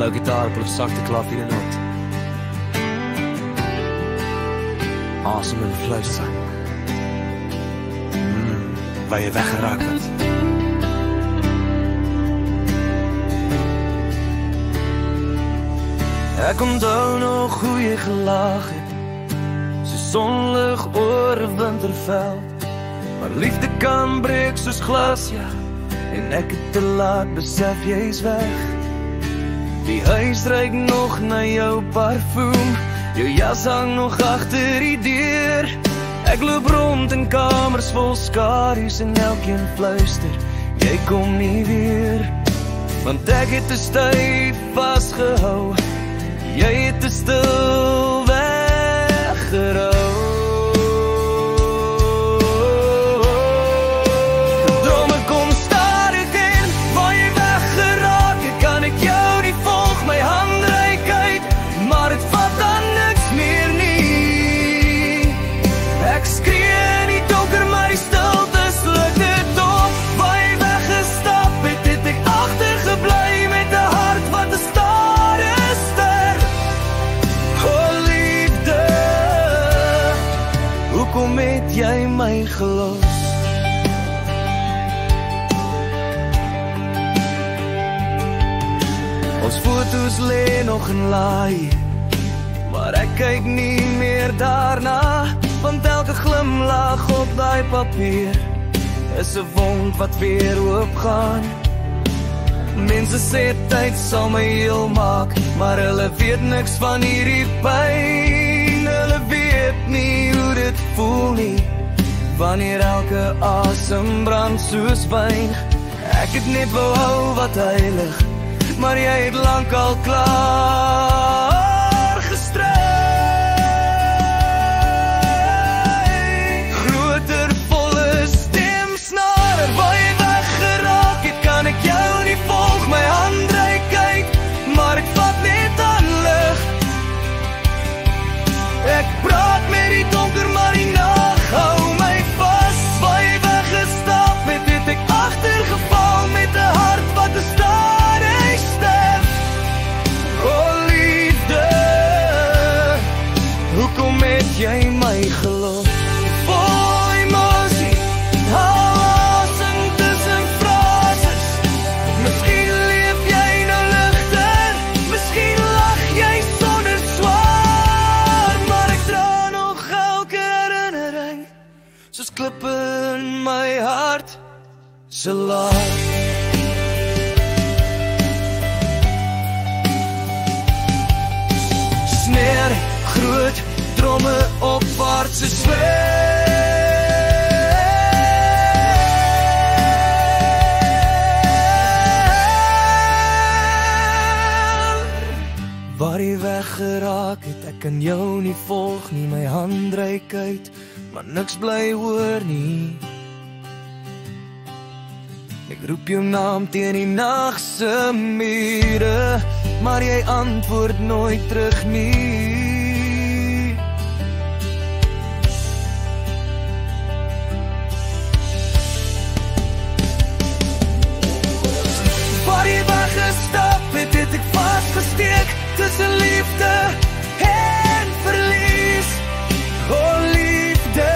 Blou gitaar op 'n sagte klaviernoot. Asem en fluister. Waar jy weggeraak het. Ek onthou nog hoe jy gelag het, so sonlig oor 'n winterveld. Maar liefde kan breek soos glas, ja, en ek het te laat besef jy's weg. Die huis ruik nog na jou parfum, jou jas hang nog agter die deur. Ek loop rond in kamers vol skadu's en elkeen fluister, jy kom nie weer. Want ek het te styf vasgehou, jy het te stil weggerou. Drome kom stadig in, waar jy weggeraak het, kan ek jou nie volg, my hand reik uit, maar het vat dan niks meer nie. Ek skree in die donker, maar die stilte sluk dit op. Waar jy weggestap het, het ek agtergebly met 'n hart wat 'n stare ster. O liefde, hoekom het jy my gelos? Ons foto's lê nog in laai, maar ek kyk nie meer daarna, want elke glimlach op daai papier is 'n wond wat weer oopgaan. Mense sê tyd sal my heel maak, maar hulle weet niks van hierdie pyn. Hulle weet nie hoe dit voel nie, wanneer elke asem brand soos wyn. Ek het net wou hou wat heilig, maar jy het lankal klaar gestry. Groter, volle stemsnare, waar jy weggeraak het, kan ek jou nie volg, my hand reik uit, maar ek vat net aan lig. Ek praat met die donker, maar die nag hou my vas. Waar jy weggestap het, het ek agtergeval met 'n hart wat 'n stare ster. O liefde, hoekom het jy my gelos? Vol emosie, hou asem tussen frases. Miskien leef jy nou ligter, miskien lag jy sonder swaar, maar ek dra nog elke herinnering, soos klippe in my hart se laag. Sneer, groot, dromme op vaartse sfeer. Waar jy weggeraak het, ek kan jou nie volg nie, my hand reik uit, maar niks bly hoor nie. Ek roep jou naam teen die nagse mure, maar jy antwoord nooit terug nie. Waar jy weggestap het, het ek vasgesteek tussen liefde en verlies. O liefde,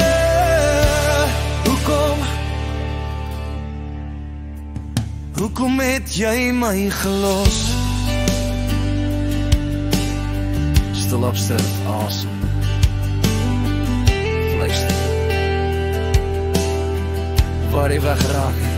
hoekom het jy my gelos? Stil opstel, asem. Fluister. Waar jy weggeraak het,